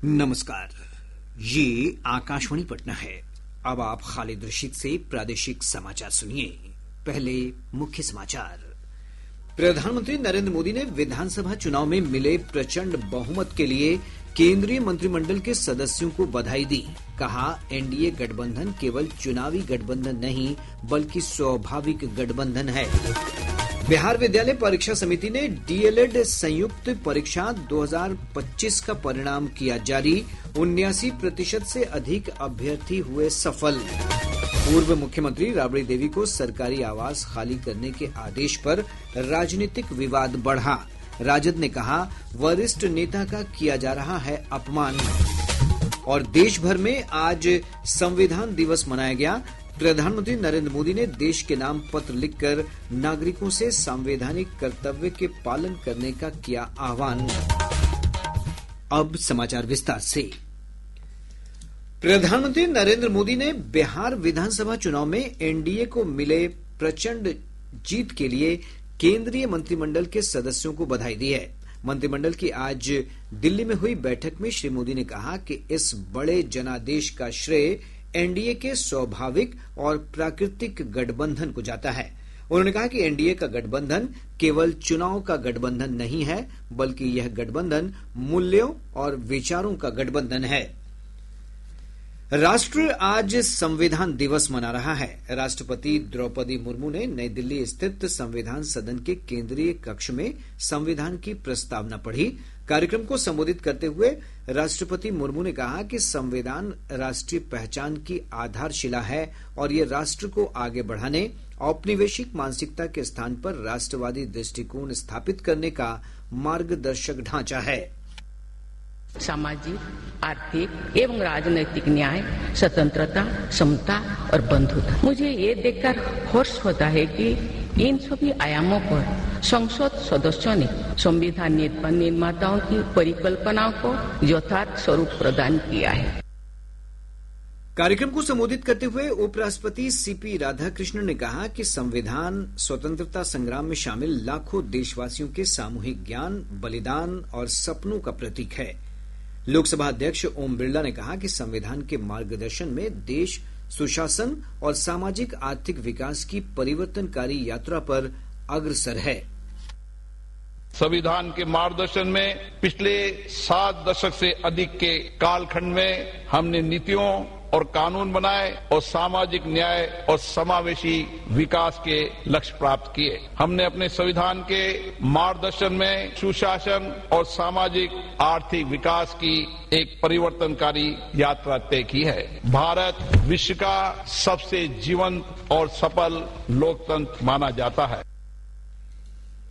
नमस्कार, ये आकाशवाणी पटना है। अब आप खालिद रशीद से प्रादेशिक समाचार सुनिए। पहले मुख्य समाचार। प्रधानमंत्री नरेंद्र मोदी ने विधानसभा चुनाव में मिले प्रचंड बहुमत के लिए केंद्रीय मंत्रिमंडल के सदस्यों को बधाई दी। कहा, एनडीए गठबंधन केवल चुनावी गठबंधन नहीं बल्कि स्वाभाविक गठबंधन है। बिहार विद्यालय परीक्षा समिति ने डीएलएड संयुक्त परीक्षा 2025 का परिणाम किया जारी। 79% से अधिक अभ्यर्थी हुए सफल। पूर्व मुख्यमंत्री राबड़ी देवी को सरकारी आवास खाली करने के आदेश पर राजनीतिक विवाद बढ़ा। राजद ने कहा, वरिष्ठ नेता का किया जा रहा है अपमान। और देश भर में आज संविधान दिवस मनाया गया। प्रधानमंत्री नरेंद्र मोदी ने देश के नाम पत्र लिखकर नागरिकों से संवैधानिक कर्तव्य के पालन करने का किया आह्वान। अब समाचार विस्तार से। प्रधानमंत्री नरेंद्र मोदी ने बिहार विधानसभा चुनाव में एनडीए को मिले प्रचंड जीत के लिए केंद्रीय मंत्रिमंडल के सदस्यों को बधाई दी है। मंत्रिमंडल की आज दिल्ली में हुई बैठक में श्री मोदी ने कहा कि इस बड़े जनादेश का श्रेय एनडीए के स्वाभाविक और प्राकृतिक गठबंधन को जाता है। उन्होंने कहा कि एनडीए का गठबंधन केवल चुनाव का गठबंधन नहीं है बल्कि यह गठबंधन मूल्यों और विचारों का गठबंधन है। राष्ट्र आज संविधान दिवस मना रहा है। राष्ट्रपति द्रौपदी मुर्मू ने नई दिल्ली स्थित संविधान सदन के केंद्रीय कक्ष में संविधान की प्रस्तावना पढ़ी। कार्यक्रम को संबोधित करते हुए राष्ट्रपति मुर्मू ने कहा कि संविधान राष्ट्रीय पहचान की आधारशिला है और ये राष्ट्र को आगे बढ़ाने, औपनिवेशिक मानसिकता के स्थान पर राष्ट्रवादी दृष्टिकोण स्थापित करने का मार्गदर्शक ढांचा है। सामाजिक, आर्थिक एवं राजनैतिक न्याय, स्वतंत्रता, समता और बंधुता। मुझे ये देखकर हर्ष होता है कि इन सभी आयामों पर संसद सदस्यों ने संविधान निर्माताओं की परिकल्पनाओं को यथार्थ स्वरूप प्रदान किया है। कार्यक्रम को संबोधित करते हुए उपराष्ट्रपति सीपी राधाकृष्णन ने कहा कि संविधान स्वतंत्रता संग्राम में शामिल लाखों देशवासियों के सामूहिक ज्ञान, बलिदान और सपनों का प्रतीक है। लोकसभा अध्यक्ष ओम बिरला ने कहा कि संविधान के मार्गदर्शन में देश सुशासन और सामाजिक आर्थिक विकास की परिवर्तनकारी यात्रा पर अग्रसर है। संविधान के मार्गदर्शन में पिछले 7 दशक से अधिक के कालखंड में हमने नीतियों और कानून बनाए और सामाजिक न्याय और समावेशी विकास के लक्ष्य प्राप्त किए। हमने अपने संविधान के मार्गदर्शन में सुशासन और सामाजिक आर्थिक विकास की एक परिवर्तनकारी यात्रा तय की है। भारत विश्व का सबसे जीवंत और सफल लोकतंत्र माना जाता है।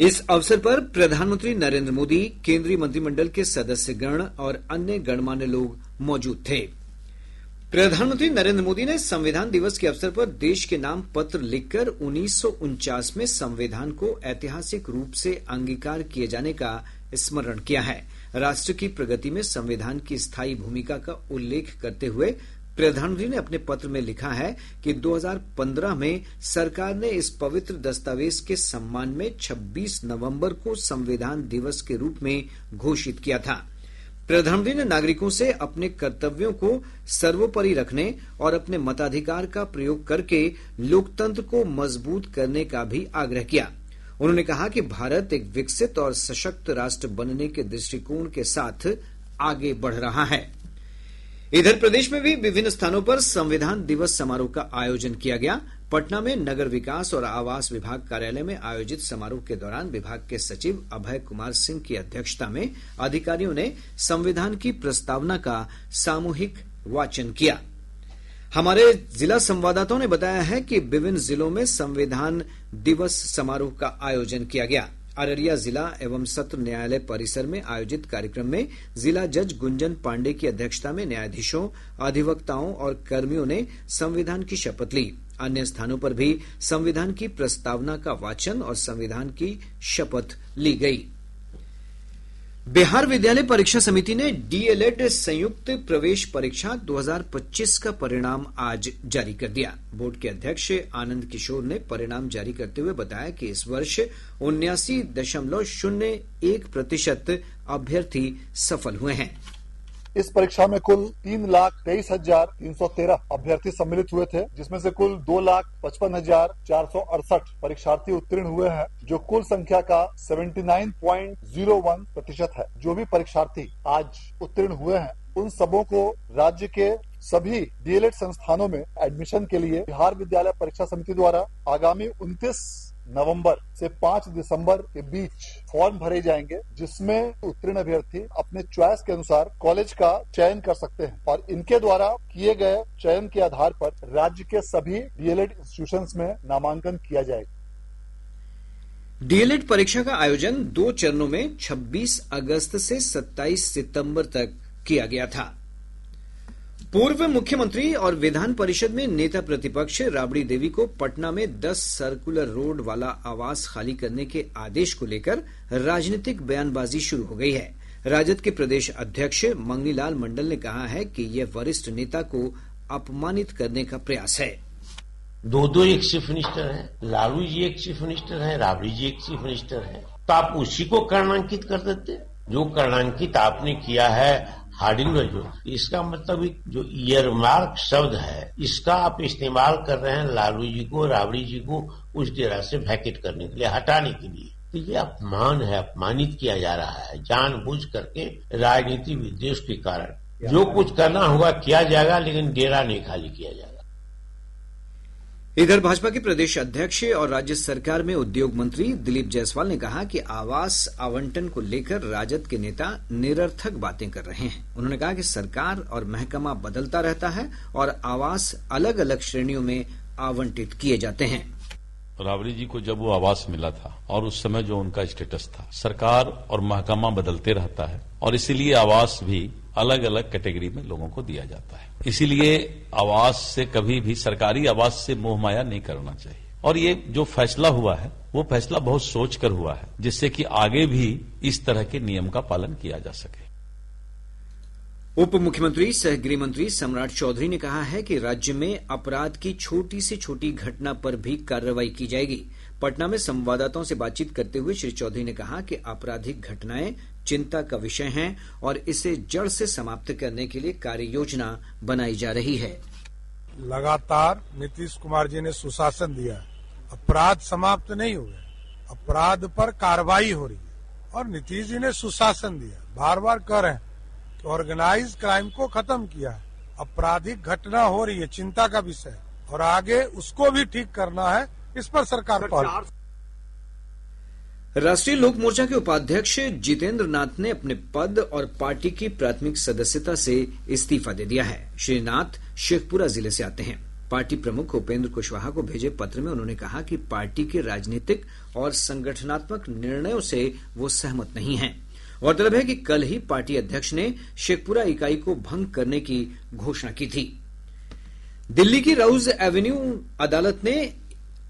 इस अवसर पर प्रधानमंत्री नरेंद्र मोदी, केंद्रीय मंत्रिमंडल के सदस्यगण और अन्य गणमान्य लोग मौजूद थे। प्रधानमंत्री नरेंद्र मोदी ने संविधान दिवस के अवसर पर देश के नाम पत्र लिखकर 1949 में संविधान को ऐतिहासिक रूप से अंगीकार किए जाने का स्मरण किया है। राष्ट्र की प्रगति में संविधान की स्थायी भूमिका का उल्लेख करते हुए प्रधानमंत्री ने अपने पत्र में लिखा है कि 2015 में सरकार ने इस पवित्र दस्तावेज के सम्मान में 26 नवंबर को संविधान दिवस के रूप में घोषित किया था। प्रधानमंत्री ने नागरिकों से अपने कर्तव्यों को सर्वोपरि रखने और अपने मताधिकार का प्रयोग करके लोकतंत्र को मजबूत करने का भी आग्रह किया। उन्होंने कहा कि भारत एक विकसित और सशक्त राष्ट्र बनने के दृष्टिकोण के साथ आगे बढ़ रहा है। इधर प्रदेश में भी विभिन्न स्थानों पर संविधान दिवस समारोह का आयोजन किया गया। पटना में नगर विकास और आवास विभाग कार्यालय में आयोजित समारोह के दौरान विभाग के सचिव अभय कुमार सिंह की अध्यक्षता में अधिकारियों ने संविधान की प्रस्तावना का सामूहिक वाचन किया। हमारे जिला संवाददाताओं ने बताया है कि विभिन्न जिलों में संविधान दिवस समारोह का आयोजन किया गया। अररिया जिला एवं सत्र न्यायालय परिसर में आयोजित कार्यक्रम में जिला जज गुंजन पांडे की अध्यक्षता में न्यायाधीशों, अधिवक्ताओं और कर्मियों ने संविधान की शपथ ली। अन्य स्थानों पर भी संविधान की प्रस्तावना का वाचन और संविधान की शपथ ली गई। बिहार विद्यालय परीक्षा समिति ने डीएलएड संयुक्त प्रवेश परीक्षा 2025 का परिणाम आज जारी कर दिया। बोर्ड के अध्यक्ष आनंद किशोर ने परिणाम जारी करते हुए बताया कि इस वर्ष 79.01% अभ्यर्थी सफल हुए हैं। इस परीक्षा में कुल 3,23,313 अभ्यर्थी सम्मिलित हुए थे, जिसमें से कुल 2,55,468 परीक्षार्थी उत्तीर्ण हुए हैं, जो कुल संख्या का 79.01% है। जो भी परीक्षार्थी आज उत्तीर्ण हुए हैं, उन सबों को राज्य के सभी डीएलएड संस्थानों में एडमिशन के लिए बिहार विद्यालय परीक्षा समिति द्वारा आगामी 29 नवंबर से 5 दिसंबर के बीच फॉर्म भरे जाएंगे, जिसमें उत्तीर्ण अभ्यर्थी अपने चॉइस के अनुसार कॉलेज का चयन कर सकते हैं और इनके द्वारा किए गए चयन के आधार पर राज्य के सभी डीएलएड इंस्टीट्यूशंस में नामांकन किया जाएगा। डीएलएड परीक्षा का आयोजन 2 चरणों में 26 अगस्त से 27 सितंबर तक किया गया था। पूर्व मुख्यमंत्री और विधान परिषद में नेता प्रतिपक्ष राबड़ी देवी को पटना में 10 सर्कुलर रोड वाला आवास खाली करने के आदेश को लेकर राजनीतिक बयानबाजी शुरू हो गई है। राजद के प्रदेश अध्यक्ष मंगनीलाल मंडल ने कहा है कि यह वरिष्ठ नेता को अपमानित करने का प्रयास है। 2 एक चीफ मिनिस्टर हैं, लालू जी एक चीफ मिनिस्टर हैं, राबड़ी जी एक चीफ मिनिस्टर हैं, तो आप उसी को कर्णांकित कर देते। जो कर्णांकित आपने किया है हार्डिंग में, जो इसका मतलब जो ईयरमार्क शब्द है, इसका आप इस्तेमाल कर रहे हैं लालू जी को, राबड़ी जी को उस डेरा से वैकेट करने के लिए, हटाने के लिए। तो ये अपमान है, अपमानित किया जा रहा है जानबूझ करके, राजनीति विद्वेष के कारण। जो कुछ करना होगा किया जाएगा, लेकिन डेरा नहीं खाली किया जाएगा। इधर भाजपा के प्रदेश अध्यक्ष और राज्य सरकार में उद्योग मंत्री दिलीप जायसवाल ने कहा कि आवास आवंटन को लेकर राजद के नेता निरर्थक बातें कर रहे हैं। उन्होंने कहा कि सरकार और महकमा बदलता रहता है और आवास अलग अलग श्रेणियों में आवंटित किए जाते हैं। राबड़ी जी को जब वो आवास मिला था और उस समय जो उनका स्टेटस था, सरकार और महकमा बदलते रहता है और इसीलिए आवास भी अलग अलग कैटेगरी में लोगों को दिया जाता है। इसीलिए आवास से कभी भी, सरकारी आवास से मोह माया नहीं करना चाहिए। और ये जो फैसला हुआ है, वो फैसला बहुत सोच कर हुआ है, जिससे कि आगे भी इस तरह के नियम का पालन किया जा सके। उप मुख्यमंत्री सह गृह मंत्री सम्राट चौधरी ने कहा है कि राज्य में अपराध की छोटी से छोटी घटना पर भी कार्रवाई की जाएगी। पटना में संवाददाताओं से बातचीत करते हुए श्री चौधरी ने कहा कि आपराधिक घटनाएं चिंता का विषय हैं और इसे जड़ से समाप्त करने के लिए कार्य योजना बनाई जा रही है। लगातार नीतीश कुमार जी ने सुशासन दिया, अपराध समाप्त नहीं हुए, अपराध पर कार्रवाई हो रही है और नीतीश जी ने सुशासन दिया। बार बार कह रहे हैं कि ऑर्गेनाइज क्राइम को खत्म किया है, आपराधिक घटना हो रही है, चिंता का विषय और आगे उसको भी ठीक करना है, इस पर सरकार पहल। राष्ट्रीय लोक मोर्चा के उपाध्यक्ष जितेंद्र नाथ ने अपने पद और पार्टी की प्राथमिक सदस्यता से इस्तीफा दे दिया है। श्री नाथ शेखपुरा जिले से आते हैं। पार्टी प्रमुख उपेंद्र कुशवाहा को भेजे पत्र में उन्होंने कहा कि पार्टी के राजनीतिक और संगठनात्मक निर्णयों से वो सहमत नहीं हैं। गौरतलब है कि कल ही पार्टी अध्यक्ष ने शेखपुरा इकाई को भंग करने की घोषणा की थी। दिल्ली की राउज एवेन्यू अदालत ने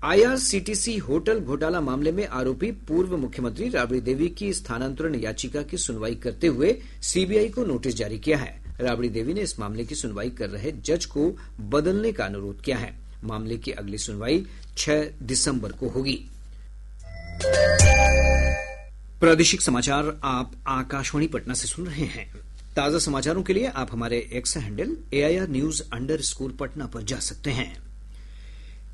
आईआरसीटीसी होटल घोटाला मामले में आरोपी पूर्व मुख्यमंत्री राबड़ी देवी की स्थानांतरण याचिका की सुनवाई करते हुए सीबीआई को नोटिस जारी किया है। राबड़ी देवी ने इस मामले की सुनवाई कर रहे जज को बदलने का अनुरोध किया है। मामले की अगली सुनवाई 6 दिसंबर को होगी। प्रादेशिक समाचार आप आकाशवाणी पटना से सुन रहे हैं। ताजा समाचारों के लिए आप हमारे एक्स हैंडल AIR_News पटना पर जा सकते हैं।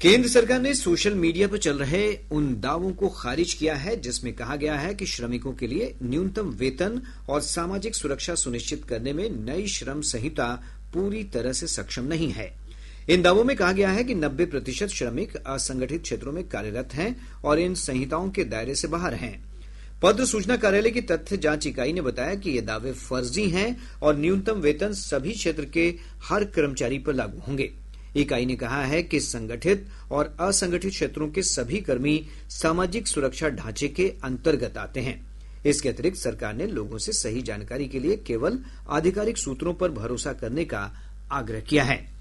केंद्र सरकार ने सोशल मीडिया पर चल रहे उन दावों को खारिज किया है जिसमें कहा गया है कि श्रमिकों के लिए न्यूनतम वेतन और सामाजिक सुरक्षा सुनिश्चित करने में नई श्रम संहिता पूरी तरह से सक्षम नहीं है। इन दावों में कहा गया है कि 90% श्रमिक असंगठित क्षेत्रों में कार्यरत हैं और इन संहिताओं के दायरे से बाहर हैं। पत्र सूचना कार्यालय की तथ्य जांच इकाई ने बताया कि ये दावे फर्जी हैं और न्यूनतम वेतन सभी क्षेत्र के हर कर्मचारी पर लागू होंगे। इकाई ने कहा है कि संगठित और असंगठित क्षेत्रों के सभी कर्मी सामाजिक सुरक्षा ढांचे के अंतर्गत आते हैं। इसके अतिरिक्त सरकार ने लोगों से सही जानकारी के लिए केवल आधिकारिक सूत्रों पर भरोसा करने का आग्रह किया है।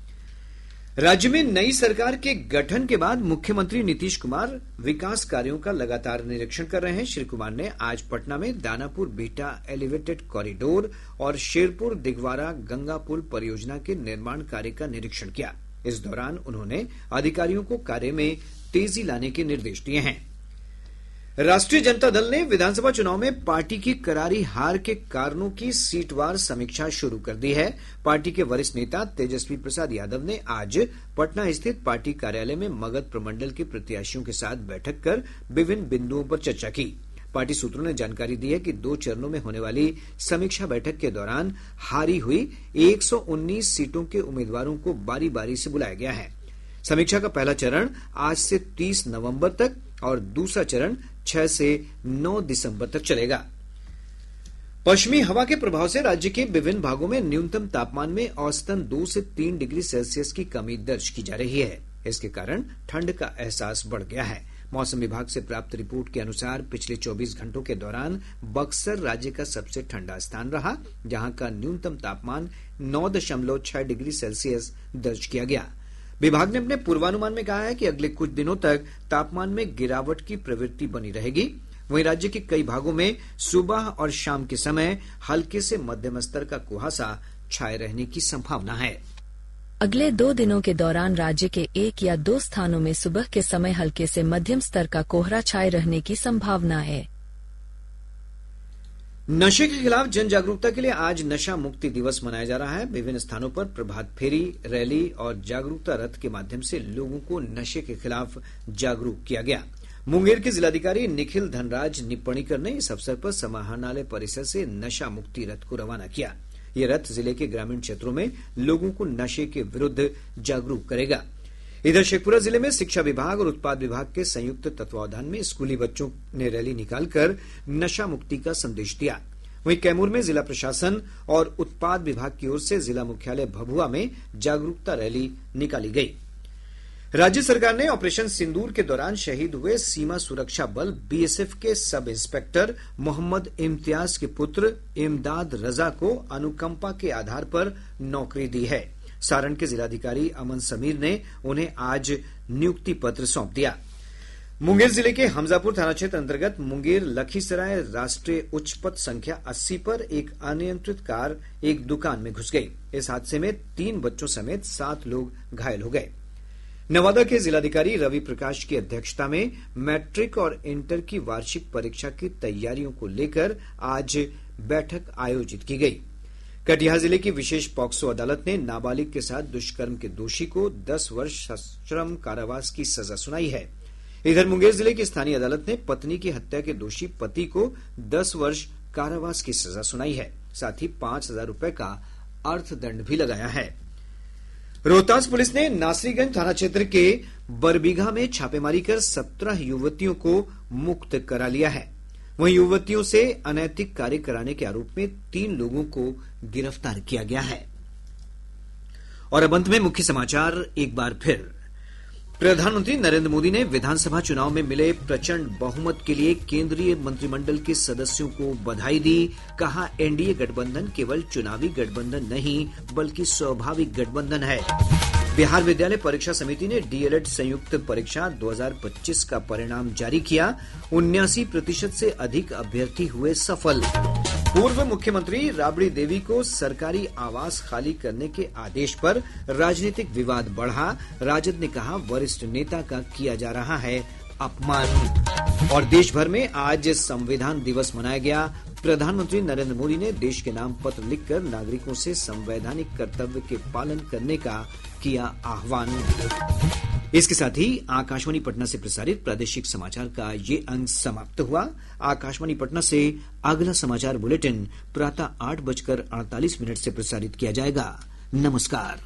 राज्य में नई सरकार के गठन के बाद मुख्यमंत्री नीतीश कुमार विकास कार्यों का लगातार निरीक्षण कर रहे हैं। श्री कुमार ने आज पटना में दानापुर बिहटा एलिवेटेड कॉरिडोर और शेरपुर दिगवारा गंगा पुल परियोजना के निर्माण कार्य का निरीक्षण किया। इस दौरान उन्होंने अधिकारियों को कार्य में तेजी लाने के निर्देश दिए हैं। राष्ट्रीय जनता दल ने विधानसभा चुनाव में पार्टी की करारी हार के कारणों की सीटवार समीक्षा शुरू कर दी है। पार्टी के वरिष्ठ नेता तेजस्वी प्रसाद यादव ने आज पटना स्थित पार्टी कार्यालय में मगध प्रमंडल के प्रत्याशियों के साथ बैठक कर विभिन्न बिंदुओं पर चर्चा की। पार्टी सूत्रों ने जानकारी दी है कि 2 चरणों में होने वाली समीक्षा बैठक के दौरान हारी हुई 119 सीटों के उम्मीदवारों को बारी बारी से बुलाया गया है। समीक्षा का पहला चरण आज से 30 नवंबर तक और दूसरा चरण 6 से 9 दिसंबर तक चलेगा। पश्चिमी हवा के प्रभाव से राज्य के विभिन्न भागों में न्यूनतम तापमान में औसतन 2 से 3 डिग्री सेल्सियस की कमी दर्ज की जा रही है। इसके कारण ठंड का एहसास बढ़ गया है। मौसम विभाग से प्राप्त रिपोर्ट के अनुसार पिछले 24 घंटों के दौरान बक्सर राज्य का सबसे ठंडा स्थान रहा, जहां का न्यूनतम तापमान 9.6 डिग्री सेल्सियस दर्ज किया गया। विभाग ने अपने पूर्वानुमान में कहा है कि अगले कुछ दिनों तक तापमान में गिरावट की प्रवृत्ति बनी रहेगी। वहीं राज्य के कई भागों में सुबह और शाम के समय हल्के से मध्यम स्तर का कुहासा छाये रहने की संभावना है। अगले 2 दिनों के दौरान राज्य के 1 या 2 स्थानों में सुबह के समय हल्के से मध्यम स्तर का कोहरा छाये रहने की संभावना है। नशे के खिलाफ जन जागरूकता के लिए आज नशा मुक्ति दिवस मनाया जा रहा है। विभिन्न स्थानों पर प्रभात फेरी, रैली और जागरूकता रथ के माध्यम से लोगों को नशे के खिलाफ जागरूक किया गया। मुंगेर के जिलाधिकारी निखिल धनराज निप्पणीकर ने इस अवसर पर समाहरणालय परिसर से नशा मुक्ति रथ को रवाना किया। यह रथ जिले के ग्रामीण क्षेत्रों में लोगों को नशे के विरुद्ध जागरूक करेगा। इधर शेखपुरा जिले में शिक्षा विभाग और उत्पाद विभाग के संयुक्त तत्वावधान में स्कूली बच्चों ने रैली निकालकर नशा मुक्ति का संदेश दिया। वहीं कैमूर में जिला प्रशासन और उत्पाद विभाग की ओर से जिला मुख्यालय भभुआ में जागरूकता रैली निकाली गई। राज्य सरकार ने ऑपरेशन सिंदूर के दौरान शहीद हुए सीमा सुरक्षा बल बीएसएफ के सब इंस्पेक्टर मोहम्मद इम्तियाज के पुत्र इमदाद रजा को अनुकंपा के आधार पर नौकरी दी है। सारण के जिलाधिकारी अमन समीर ने उन्हें आज नियुक्ति पत्र सौंप दिया। मुंगेर जिले के हमजापुर थाना क्षेत्र अंतर्गत मुंगेर लखीसराय राष्ट्रीय उच्च पथ संख्या 80 पर एक अनियंत्रित कार एक दुकान में घुस गई। इस हादसे में 3 बच्चों समेत 7 लोग घायल हो गए। नवादा के जिलाधिकारी रवि प्रकाश की अध्यक्षता में मैट्रिक और इंटर की वार्षिक परीक्षा की तैयारियों को लेकर आज बैठक आयोजित की गई। कटिहार जिले की विशेष पॉक्सो अदालत ने नाबालिग के साथ दुष्कर्म के दोषी को 10 वर्ष सश्रम कारावास की सजा सुनाई है। इधर मुंगेर जिले की स्थानीय अदालत ने पत्नी की हत्या के दोषी पति को 10 वर्ष कारावास की सजा सुनाई है। साथ ही 5,000 रुपए का अर्थदंड भी लगाया है। रोहतास पुलिस ने नासरीगंज थाना क्षेत्र के बरबीघा में छापेमारी कर 17 युवतियों को मुक्त करा लिया है। वहीं युवतियों से अनैतिक कार्य कराने के आरोप में 3 लोगों को गिरफ्तार किया गया है। और अब अंत में मुख्य समाचार एक बार फिर। प्रधानमंत्री नरेंद्र मोदी ने विधानसभा चुनाव में मिले प्रचंड बहुमत के लिए केंद्रीय मंत्रिमंडल के सदस्यों को बधाई दी। कहा, एनडीए गठबंधन केवल चुनावी गठबंधन नहीं बल्कि स्वाभाविक गठबंधन है। बिहार विद्यालय परीक्षा समिति ने डीएलएड संयुक्त परीक्षा 2025 का परिणाम जारी किया। 79% से अधिक अभ्यर्थी हुए सफल। पूर्व मुख्यमंत्री राबड़ी देवी को सरकारी आवास खाली करने के आदेश पर राजनीतिक विवाद बढ़ा। राजद ने कहा, वरिष्ठ नेता का किया जा रहा है अपमान। और देश भर में आज संविधान दिवस मनाया गया। प्रधानमंत्री नरेंद्र मोदी ने देश के नाम पत्र लिखकर नागरिकों से संवैधानिक कर्तव्य के पालन करने का किया आह्वान। इसके साथ ही आकाशवाणी पटना से प्रसारित प्रादेशिक समाचार का ये अंक समाप्त हुआ। आकाशवाणी पटना से अगला समाचार बुलेटिन प्रातः 8:48 से प्रसारित किया जाएगा। नमस्कार।